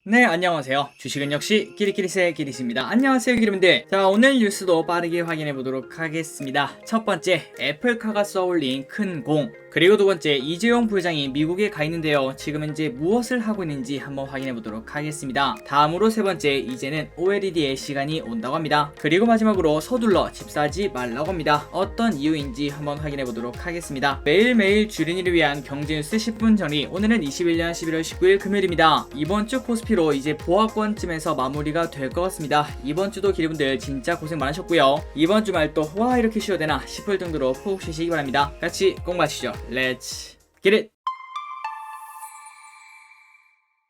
네, 안녕하세요. 주식은 역시 끼리끼리새 끼리씨입니다. 안녕하세요, 기름인들. 자, 오늘 뉴스도 빠르게 확인해 보도록 하겠습니다. 첫 번째, 애플카가 써올린 큰 공. 그리고 두 번째, 이재용 부회장이 미국에 가 있는데요. 지금 현재 무엇을 하고 있는지 한번 확인해 보도록 하겠습니다. 다음으로 세 번째, 이제는 OLED의 시간이 온다고 합니다. 그리고 마지막으로 서둘러 집 사지 말라고 합니다. 어떤 이유인지 한번 확인해 보도록 하겠습니다. 매일매일 주린이를 위한 경제뉴스 10분 정리. 오늘은 21년 11월 19일 금요일입니다. 이번 주 코스피로 이제 보합권쯤에서 마무리가 될 것 같습니다. 이번 주도 기리분들 진짜 고생 많으셨고요. 이번 주말 또 와 이렇게 쉬어야 되나 싶을 정도로 푹 쉬시기 바랍니다. 같이 꼭 마시죠. Let's get it!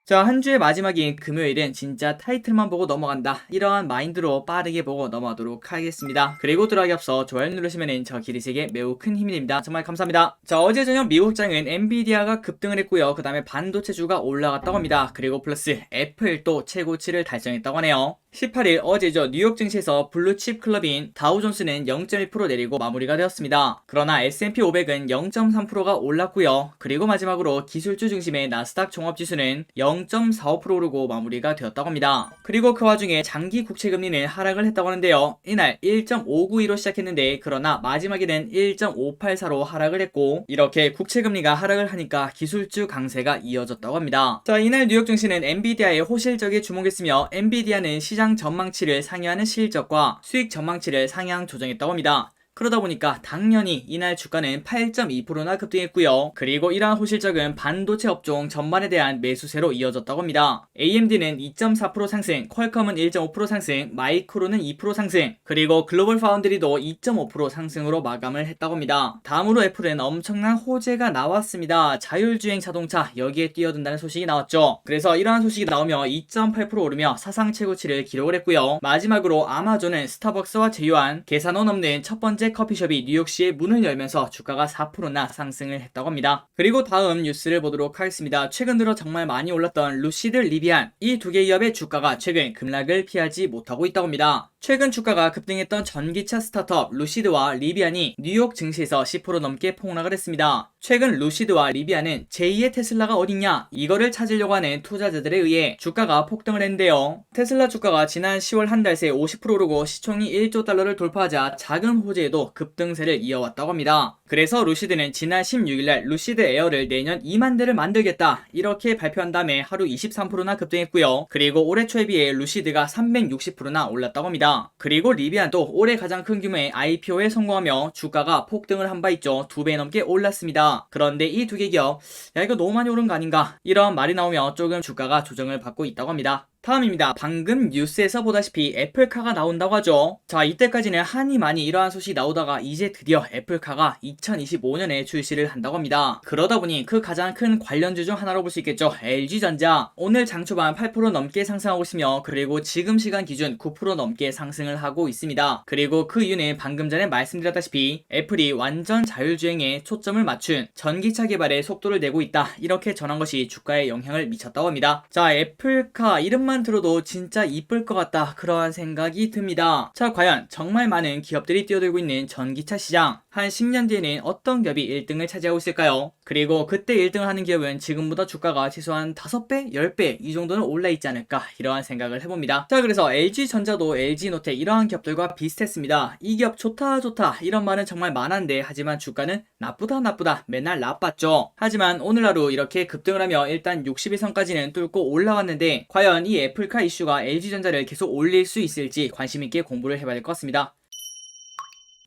자, 한 주의 마지막인 금요일은 진짜 타이틀만 보고 넘어간다. 이러한 마인드로 빠르게 보고 넘어가도록 하겠습니다. 그리고 들어가기 앞서 좋아요 누르시면 저 기리색에 매우 큰 힘이 됩니다. 정말 감사합니다. 자, 어제 저녁 미국장은 엔비디아가 급등을 했고요. 그 다음에 반도체주가 올라갔다고 합니다. 그리고 플러스 애플도 최고치를 달성했다고 하네요. 18일 어제죠. 뉴욕 증시에서 블루칩 클럽인 다우존스는 0.1% 내리고 마무리가 되었습니다. 그러나 S&P 500은 0.3%가 올랐고요. 그리고 마지막으로 기술주 중심의 나스닥 종합지수는 0.45% 오르고 마무리가 되었다고 합니다. 그리고 그 와중에 장기 국채금리는 하락을 했다고 하는데요. 이날 1.592로 시작했는데 그러나 마지막에는 1.584로 하락을 했고 이렇게 국채금리가 하락을 하니까 기술주 강세가 이어졌다고 합니다. 자, 이날 뉴욕 증시는 엔비디아의 호실적에 주목했으며 엔비디아는 시장 전망치를 상회하는 실적과 수익 전망치를 상향 조정했다고 합니다. 그러다 보니까 당연히 이날 주가는 8.2%나 급등했고요. 그리고 이러한 호실적은 반도체 업종 전반에 대한 매수세로 이어졌다고 합니다. AMD는 2.4% 상승, 퀄컴은 1.5% 상승, 마이크론은 2% 상승, 그리고 글로벌 파운드리도 2.5% 상승으로 마감을 했다고 합니다. 다음으로 애플은 엄청난 호재가 나왔습니다. 자율주행 자동차 여기에 뛰어든다는 소식이 나왔죠. 그래서 이러한 소식이 나오며 2.8% 오르며 사상 최고치를 기록을 했고요. 마지막으로 아마존은 스타벅스와 제휴한 계산원 없는 첫 번째 커피숍이 뉴욕시에 문을 열면서 주가가 4%나 상승을 했다고 합니다. 그리고 다음 뉴스를 보도록 하겠습니다. 최근 들어 정말 많이 올랐던 루시드, 리비안 이 두 개 기업의 주가가 최근 급락을 피하지 못하고 있다고 합니다. 최근 주가가 급등했던 전기차 스타트업 루시드와 리비안이 뉴욕 증시에서 10% 넘게 폭락을 했습니다. 최근 루시드와 리비안은 제2의 테슬라가 어딨냐 이거를 찾으려고 하는 투자자들에 의해 주가가 폭등을 했는데요. 테슬라 주가가 지난 10월 한 달 새 50% 오르고 시총이 1조 달러를 돌파하자 작은 호재에도 급등세를 이어왔다고 합니다. 그래서 루시드는 지난 16일날 루시드 에어를 내년 2만 대를 만들겠다 이렇게 발표한 다음에 하루 23%나 급등했고요. 그리고 올해 초에 비해 루시드가 360%나 올랐다고 합니다. 그리고 리비안도 올해 가장 큰 규모의 IPO에 성공하며 주가가 폭등을 한 바 있죠. 2배 넘게 올랐습니다. 그런데 이 두 개 기업 야 이거 너무 많이 오른 거 아닌가 이런 말이 나오며 조금 주가가 조정을 받고 있다고 합니다. 다음입니다. 방금 뉴스에서 보다시피 애플카가 나온다고 하죠. 자, 이때까지는 한이 많이 이러한 소식이 나오다가 이제 드디어 애플카가 2025년에 출시를 한다고 합니다. 그러다 보니 그 가장 큰 관련주 중 하나로 볼 수 있겠죠. LG전자 오늘 장 초반 8% 넘게 상승하고 있으며 그리고 지금 시간 기준 9% 넘게 상승을 하고 있습니다. 그리고 그 이유는 방금 전에 말씀드렸다시피 애플이 완전 자율주행에 초점을 맞춘 전기차 개발에 속도를 내고 있다 이렇게 전한 것이 주가에 영향을 미쳤다고 합니다. 자, 애플카 이름만 들어도 진짜 이쁠 것 같다 그러한 생각이 듭니다. 자, 과연 정말 많은 기업들이 뛰어들고 있는 전기차 시장 한 10년 뒤에는 어떤 기업이 1등을 차지하고 있을까요? 그리고 그때 1등을 하는 기업은 지금보다 주가가 최소한 5배, 10배 이 정도는 올라있지 않을까 이러한 생각을 해봅니다. 자, 그래서 LG전자도 LG노텍 이러한 기업들과 비슷했습니다. 이 기업 좋다 이런 말은 정말 많았는데 하지만 주가는 나쁘다 맨날 나빴죠. 하지만 오늘 하루 이렇게 급등을 하며 일단 60일선까지는 뚫고 올라왔는데 과연 이 애플카 이슈가 LG전자를 계속 올릴 수 있을지 관심있게 공부를 해봐야 될 것 같습니다.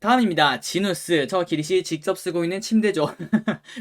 다음입니다. 지누스. 저 기리씨 직접 쓰고 있는 침대죠.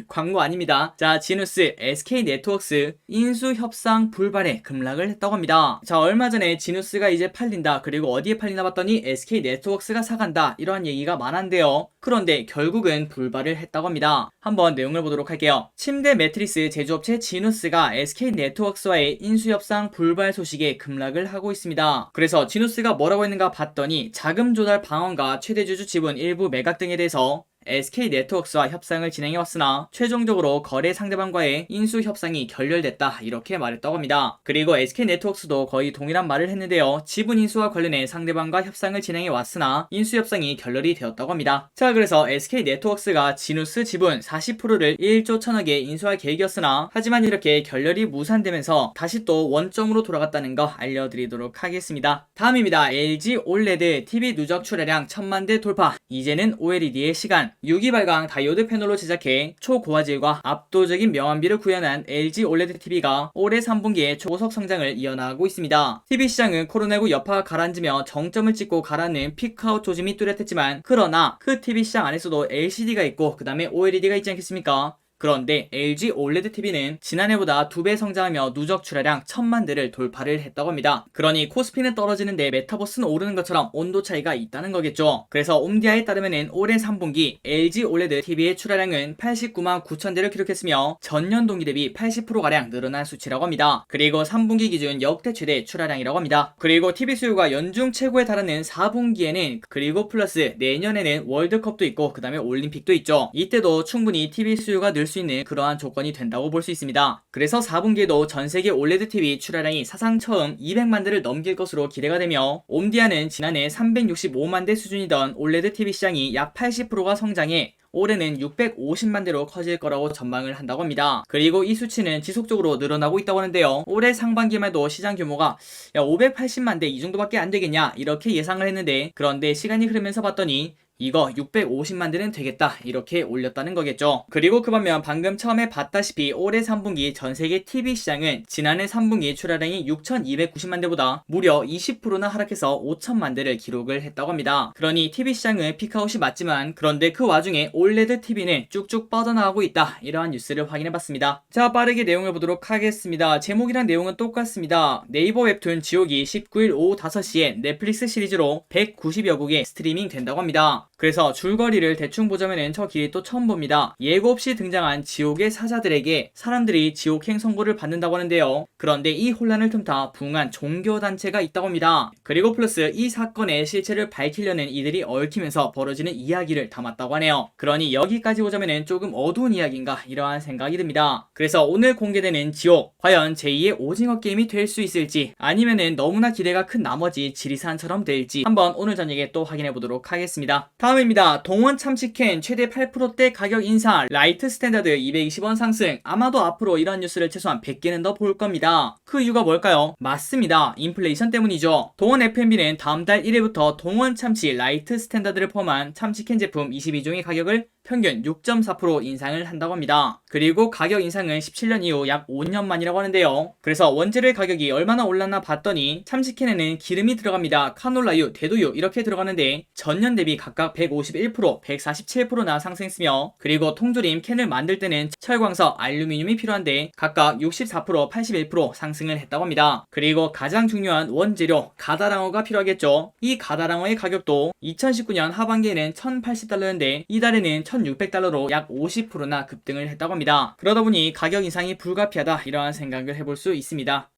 광고 아닙니다. 자, 지누스, SK네트워크스 인수 협상 불발에 급락을 했다고 합니다. 자, 얼마 전에 지누스가 이제 팔린다. 그리고 어디에 팔리나 봤더니 SK네트워크스가 사간다. 이러한 얘기가 많았는데요. 그런데 결국은 불발을 했다고 합니다. 한번 내용을 보도록 할게요. 침대 매트리스 제조업체 지누스가 SK네트워크스와의 인수 협상 불발 소식에 급락을 하고 있습니다. 그래서 지누스가 뭐라고 했는가 봤더니 자금 조달 방안과 최대 주주 지분 일부 매각 등에 대해서 SK네트워크스와 협상을 진행해왔으나 최종적으로 거래 상대방과의 인수 협상이 결렬됐다 이렇게 말했다고 합니다. 그리고 SK네트워크스도 거의 동일한 말을 했는데요. 지분 인수와 관련해 상대방과 협상을 진행해왔으나 인수 협상이 결렬이 되었다고 합니다. 자, 그래서 SK네트워크스가 지누스 지분 40%를 1조 1000억에 인수할 계획이었으나 하지만 이렇게 결렬이 무산되면서 다시 또 원점으로 돌아갔다는 거 알려드리도록 하겠습니다. 다음입니다. LG OLED TV 누적 출하량 1000만대 돌파. 이제는 OLED의 시간. 유기발광 다이오드 패널로 제작해 초고화질과 압도적인 명암비를 구현한 LG OLED TV가 올해 3분기에 초고속 성장을 이어나가고 있습니다. TV 시장은 코로나19 여파가 가라앉으며 정점을 찍고 가라앉는 피크아웃 조짐이 뚜렷했지만 그러나 그 TV 시장 안에서도 LCD가 있고 그 다음에 OLED가 있지 않겠습니까? 그런데 LG OLED TV는 지난해보다 2배 성장하며 누적 출하량 1000만 대를 돌파를 했다고 합니다. 그러니 코스피는 떨어지는데 메타버스는 오르는 것처럼 온도 차이가 있다는 거겠죠. 그래서 옴디아에 따르면 올해 3분기 LG OLED TV의 출하량은 89만 9천 대를 기록했으며 전년 동기 대비 80%가량 늘어난 수치라고 합니다. 그리고 3분기 기준 역대 최대 출하량이라고 합니다. 그리고 TV 수요가 연중 최고에 달하는 4분기에는 그리고 플러스 내년에는 월드컵도 있고 그 다음에 올림픽도 있죠. 이때도 충분히 TV 수요가 늘 수 있는 그러한 조건이 된다고 볼 수 있습니다. 그래서 4분기에도 전세계 OLED TV 출하량이 사상 처음 200만 대를 넘길 것으로 기대가 되며 옴디아는 지난해 365만 대 수준이던 OLED TV 시장이 약 80%가 성장해 올해는 650만 대로 커질 거라고 전망을 한다고 합니다. 그리고 이 수치는 지속적으로 늘어나고 있다고 하는데요. 올해 상반기만 해도 시장 규모가 580만 대 이 정도밖에 안 되겠냐 이렇게 예상을 했는데 그런데 시간이 흐르면서 봤더니 이거 650만 대는 되겠다 이렇게 올렸다는 거겠죠. 그리고 그 반면 방금 처음에 봤다시피 올해 3분기 전세계 TV 시장은 지난해 3분기 출하량이 6290만 대보다 무려 20%나 하락해서 5000만 대를 기록을 했다고 합니다. 그러니 TV 시장은 피크아웃이 맞지만 그런데 그 와중에 OLED TV는 쭉쭉 뻗어나가고 있다 이러한 뉴스를 확인해봤습니다. 자, 빠르게 내용을 보도록 하겠습니다. 제목이랑 내용은 똑같습니다. 네이버 웹툰 지옥이 19일 오후 5시에 넷플릭스 시리즈로 190여 국에 스트리밍 된다고 합니다. 그래서 줄거리를 대충 보자면은 저 길이 또 처음 봅니다. 예고 없이 등장한 지옥의 사자들에게 사람들이 지옥행 선고를 받는다고 하는데요. 그런데 이 혼란을 틈타 부흥한 종교단체가 있다고 합니다. 그리고 플러스 이 사건의 실체를 밝히려는 이들이 얽히면서 벌어지는 이야기를 담았다고 하네요. 그러니 여기까지 보자면은 조금 어두운 이야기인가 이러한 생각이 듭니다. 그래서 오늘 공개되는 지옥 과연 제2의 오징어 게임이 될 수 있을지 아니면은 너무나 기대가 큰 나머지 지리산처럼 될지 한번 오늘 저녁에 또 확인해 보도록 하겠습니다. 다음입니다. 동원 참치캔 최대 8%대 가격 인상, 라이트 스탠다드 220원 상승. 아마도 앞으로 이런 뉴스를 최소한 100개는 더 볼 겁니다. 그 이유가 뭘까요? 맞습니다. 인플레이션 때문이죠. 동원 F&B는 다음 달 1일부터 동원 참치 라이트 스탠다드를 포함한 참치캔 제품 22종의 가격을 평균 6.4% 인상을 한다고 합니다. 그리고 가격 인상은 17년 이후 약 5년 만이라고 하는데요. 그래서 원재료의 가격이 얼마나 올랐나 봤더니 참치캔에는 기름이 들어갑니다. 카놀라유, 대두유 이렇게 들어가는데 전년 대비 각각 151%, 147%나 상승했으며 그리고 통조림 캔을 만들 때는 철광석, 알루미늄이 필요한데 각각 64%, 81% 상승을 했다고 합니다. 그리고 가장 중요한 원재료 가다랑어가 필요하겠죠. 이 가다랑어의 가격도 2019년 하반기에는 1080달러였는데 이달에는 1600달러로 약 50%나 급등을 했다고 합니다. 그러다 보니 가격 인상이 불가피하다 이러한 생각을 해볼 수 있습니다.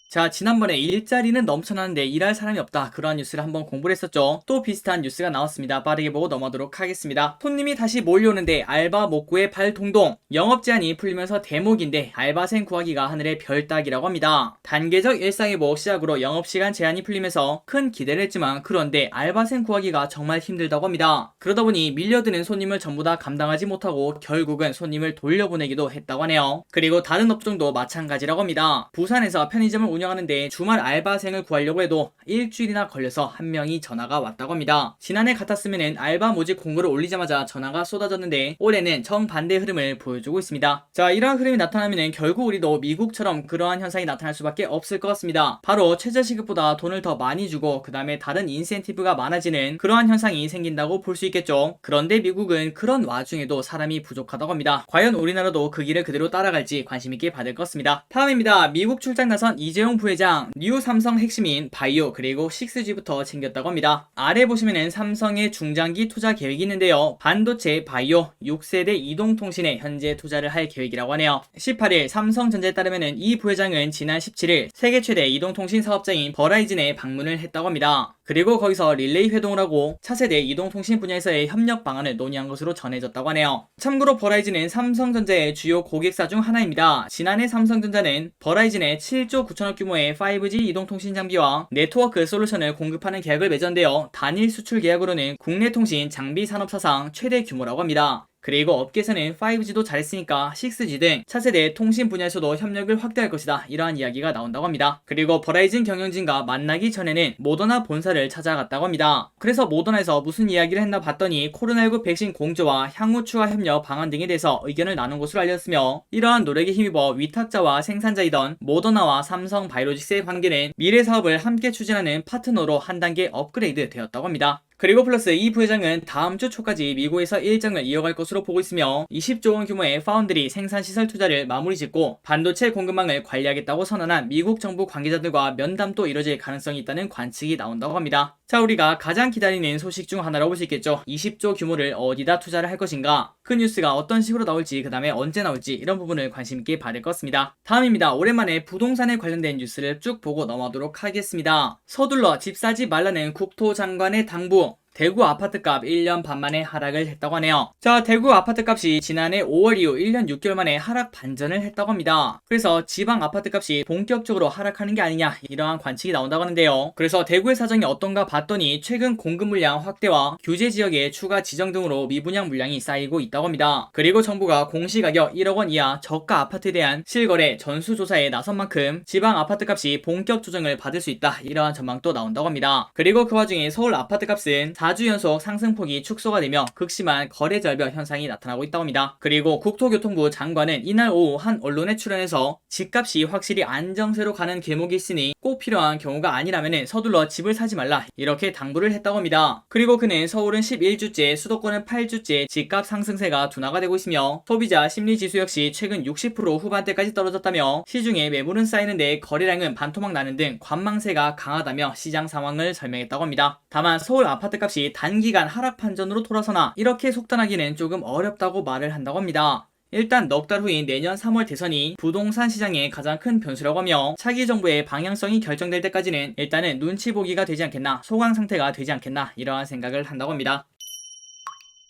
자, 지난번에 일자리는 넘쳐나는데 일할 사람이 없다 그러한 뉴스를 한번 공부를 했었죠. 또 비슷한 뉴스가 나왔습니다. 빠르게 보고 넘어가도록 하겠습니다. 손님이 다시 몰려오는데 알바 못 구해 발 동동. 영업 제한이 풀리면서 대목인데 알바생 구하기가 하늘의 별 따기라고 합니다. 단계적 일상회복 시작으로 영업시간 제한이 풀리면서 큰 기대를 했지만 그런데 알바생 구하기가 정말 힘들다고 합니다. 그러다 보니 밀려드는 손님을 전부 다 감당하지 못하고 결국은 손님을 돌려보내기도 했다고 하네요. 그리고 다른 업종도 마찬가지라고 합니다. 부산에서 편의점을 운영하는데 주말 알바생을 구하려고 해도 일주일이나 걸려서 한 명이 전화가 왔다고 합니다. 지난해 같았으면 알바 모집 공고를 올리자마자 전화가 쏟아졌는데 올해는 정반대 흐름을 보여주고 있습니다. 자, 이러한 흐름이 나타나면 결국 우리도 미국처럼 그러한 현상이 나타날 수밖에 없을 것 같습니다. 바로 최저시급보다 돈을 더 많이 주고 그 다음에 다른 인센티브가 많아지는 그러한 현상이 생긴다고 볼 수 있겠죠. 그런데 미국은 그런 와중에도 사람이 부족하다고 합니다. 과연 우리나라도 그 길을 그대로 따라갈지 관심있게 받을 것 같습니다. 다음입니다. 미국 출장 나선 이재용 부회장 뉴 삼성 핵심인 바이오 그리고 6G부터 챙겼다고 합니다. 아래 보시면은 삼성의 중장기 투자 계획이 있는데요. 반도체, 바이오, 6세대 이동통신에 현재 투자를 할 계획이라고 하네요. 18일 삼성전자에 따르면은 이 부회장은 지난 17일 세계 최대 이동통신 사업자인 버라이즌에 방문을 했다고 합니다. 그리고 거기서 릴레이 회동을 하고 차세대 이동통신 분야에서의 협력 방안을 논의한 것으로 전해졌다고 하네요. 참고로 버라이즌은 삼성전자의 주요 고객사 중 하나입니다. 지난해 삼성전자는 버라이즌에 7조 9천억 규모의 5G 이동통신 장비와 네트워크 솔루션을 공급하는 계약을 맺었는데요. 단일 수출 계약으로는 국내 통신 장비 산업 사상 최대 규모라고 합니다. 그리고 업계에서는 5G도 잘했으니까 6G 등 차세대 통신 분야에서도 협력을 확대할 것이다, 이러한 이야기가 나온다고 합니다. 그리고 버라이즌 경영진과 만나기 전에는 모더나 본사를 찾아갔다고 합니다. 그래서 모더나에서 무슨 이야기를 했나 봤더니 코로나19 백신 공조와 향후 추가 협력 방안 등에 대해서 의견을 나눈 것으로 알렸으며, 이러한 노력에 힘입어 위탁자와 생산자이던 모더나와 삼성 바이오로직스의 관계는 미래 사업을 함께 추진하는 파트너로 한 단계 업그레이드 되었다고 합니다. 그리고 플러스 이 부회장은 다음 주 초까지 미국에서 일정을 이어갈 것으로 보고 있으며 20조 원 규모의 파운드리 생산시설 투자를 마무리 짓고 반도체 공급망을 관리하겠다고 선언한 미국 정부 관계자들과 면담도 이뤄질 가능성이 있다는 관측이 나온다고 합니다. 자, 우리가 가장 기다리는 소식 중 하나라고 볼 수 있겠죠. 20조 규모를 어디다 투자를 할 것인가, 그 뉴스가 어떤 식으로 나올지, 그 다음에 언제 나올지, 이런 부분을 관심있게 봐야 될 것 같습니다. 다음입니다. 오랜만에 부동산에 관련된 뉴스를 쭉 보고 넘어가도록 하겠습니다. 서둘러 집 사지 말라는 국토장관의 당부. 대구 아파트값 1년 반 만에 하락을 했다고 하네요. 자, 대구 아파트값이 지난해 5월 이후 1년 6개월 만에 하락 반전을 했다고 합니다. 그래서 지방 아파트값이 본격적으로 하락하는 게 아니냐, 이러한 관측이 나온다고 하는데요. 그래서 대구의 사정이 어떤가 봤더니 최근 공급 물량 확대와 규제 지역의 추가 지정 등으로 미분양 물량이 쌓이고 있다고 합니다. 그리고 정부가 공시가격 1억 원 이하 저가 아파트에 대한 실거래 전수조사에 나선 만큼 지방 아파트값이 본격 조정을 받을 수 있다, 이러한 전망도 나온다고 합니다. 그리고 그 와중에 서울 아파트값은 4주 연속 상승폭이 축소가 되며 극심한 거래 절벽 현상이 나타나고 있다고 합니다. 그리고 국토교통부 장관은 이날 오후 한 언론에 출연해서 집값이 확실히 안정세로 가는 길목이 있으니 꼭 필요한 경우가 아니라면 서둘러 집을 사지 말라, 이렇게 당부를 했다고 합니다. 그리고 그는 서울은 11주째, 수도권은 8주째 집값 상승세가 둔화가 되고 있으며 소비자 심리지수 역시 최근 60% 후반대까지 떨어졌다며 시중에 매물은 쌓이는데 거래량은 반토막 나는 등 관망세가 강하다며 시장 상황을 설명했다고 합니다. 다만 서울 아파트값이 단기간 하락 판전으로 돌아서나 이렇게 속단하기는 조금 어렵다고 말을 한다고 합니다. 일단 넉 달 후인 내년 3월 대선이 부동산 시장의 가장 큰 변수라고 하며 차기 정부의 방향성이 결정될 때까지는 일단은 눈치 보기가 되지 않겠나, 소강 상태가 되지 않겠나, 이러한 생각을 한다고 합니다.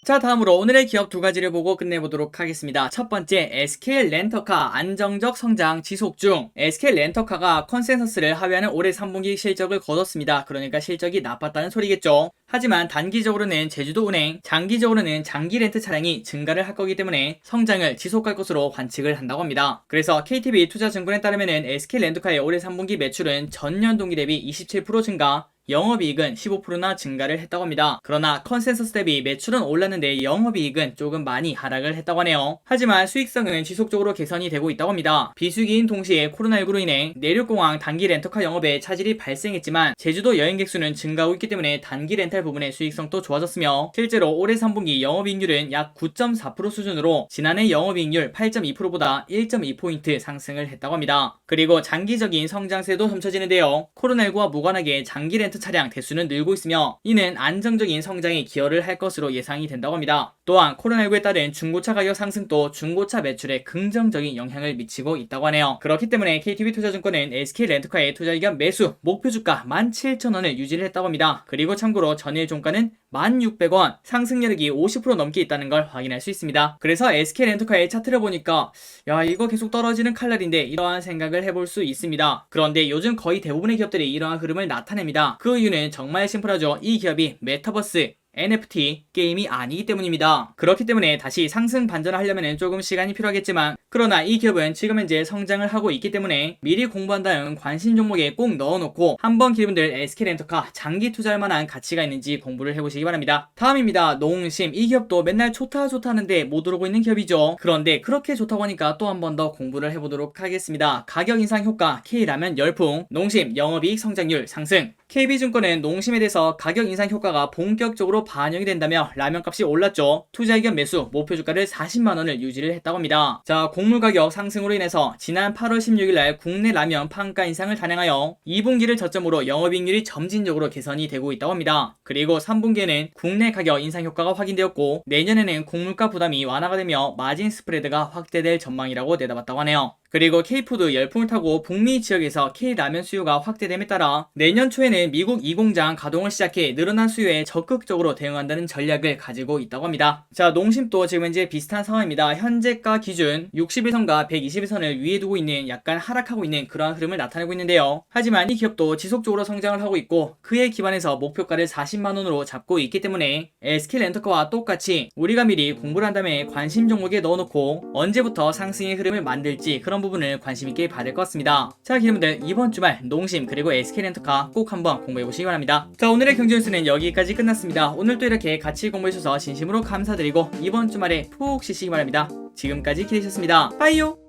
자, 다음으로 오늘의 기업 두 가지를 보고 끝내보도록 하겠습니다. 첫 번째, SK 렌터카 안정적 성장 지속 중. SK 렌터카가 컨센서스를 하회하는 올해 3분기 실적을 거뒀습니다. 그러니까 실적이 나빴다는 소리겠죠. 하지만 단기적으로는 제주도 운행, 장기적으로는 장기 렌트 차량이 증가를 할 거기 때문에 성장을 지속할 것으로 관측을 한다고 합니다. 그래서 KTB 투자증권에 따르면 SK 렌터카의 올해 3분기 매출은 전년 동기 대비 27% 증가, 영업이익은 15%나 증가를 했다고 합니다. 그러나 컨센서스 대비 매출은 올랐는데 영업이익은 조금 많이 하락을 했다고 하네요. 하지만 수익성은 지속적으로 개선이 되고 있다고 합니다. 비수기인 동시에 코로나19로 인해 내륙공항 단기 렌터카 영업에 차질이 발생했지만 제주도 여행객 수는 증가하고 있기 때문에 단기 렌탈 부분의 수익성도 좋아졌으며 실제로 올해 3분기 영업이익률은 약 9.4% 수준으로 지난해 영업이익률 8.2%보다 1.2포인트 상승을 했다고 합니다. 그리고 장기적인 성장세도 펼쳐지는데요. 코로나19와 무관하게 장기 렌터 차량 대수는 늘고 있으며 이는 안정적인 성장에 기여를 할 것으로 예상이 된다고 합니다. 또한 코로나19에 따른 중고차 가격 상승도 중고차 매출에 긍정적인 영향을 미치고 있다고 하네요. 그렇기 때문에 KTB 투자증권은 SK 렌터카의 투자 의견 매수 목표 주가 17,000원을 유지를 했다고 합니다. 그리고 참고로 전일 종가는 1,600원, 상승 여력이 50% 넘게 있다는 걸 확인할 수 있습니다. 그래서 SK 렌터카의 차트를 보니까 야, 이거 계속 떨어지는 칼날인데, 이러한 생각을 해볼 수 있습니다. 그런데 요즘 거의 대부분의 기업들이 이러한 흐름을 나타냅니다. 그 이유는 정말 심플하죠. 이 기업이 메타버스, NFT 게임이 아니기 때문입니다. 그렇기 때문에 다시 상승 반전을 하려면 조금 시간이 필요하겠지만, 그러나 이 기업은 지금 현재 성장을 하고 있기 때문에 미리 공부한 다음 관심 종목에 꼭 넣어놓고 한번 기분들 SK렌터카 장기 투자할 만한 가치가 있는지 공부를 해보시기 바랍니다. 다음입니다. 농심. 이 기업도 맨날 좋다 하는데 못 오르고 있는 기업이죠. 그런데 그렇게 좋다고 하니까 또 한 번 더 공부를 해보도록 하겠습니다. 가격 인상 효과 K라면 열풍, 농심 영업이익 성장률 상승. KB증권은 농심에 대해서 가격 인상 효과가 본격적으로 반영이 된다며 라면값이 올랐죠. 투자 의견 매수 목표 주가를 40만원을 유지를 했다고 합니다. 자, 곡물 가격 상승으로 인해서 지난 8월 16일날 국내 라면 판가 인상을 단행하여 2분기를 저점으로 영업이익률이 점진적으로 개선이 되고 있다고 합니다. 그리고 3분기에는 국내 가격 인상 효과가 확인되었고 내년에는 곡물가 부담이 완화가 되며 마진 스프레드가 확대될 전망이라고 내다봤다고 하네요. 그리고 K푸드 열풍을 타고 북미 지역에서 K라면 수요가 확대됨에 따라 내년 초에는 미국 2공장 가동을 시작해 늘어난 수요에 적극적으로 대응한다는 전략을 가지고 있다고 합니다. 자, 농심도 지금 현재 비슷한 상황입니다. 현재가 기준 60일선과 120일선을 위에 두고 있는 약간 하락하고 있는 그러한 흐름을 나타내고 있는데요. 하지만 이 기업도 지속적으로 성장을 하고 있고 그에 기반해서 목표가를 40만원으로 잡고 있기 때문에 SK렌터카와 똑같이 우리가 미리 공부를 한 다음에 관심 종목에 넣어놓고 언제부터 상승의 흐름을 만들지 그런 부분을 관심있게 봐야 될 것 같습니다. 자, 여러분들 이번 주말 농심 그리고 SK렌터카 꼭 한번 공부해보시기 바랍니다. 자, 오늘의 경제뉴스는 여기까지 끝났습니다. 오늘도 이렇게 같이 공부해주셔서 진심으로 감사드리고 이번 주말에 푹 쉬시기 바랍니다. 지금까지 기대셨습니다. 빠이요.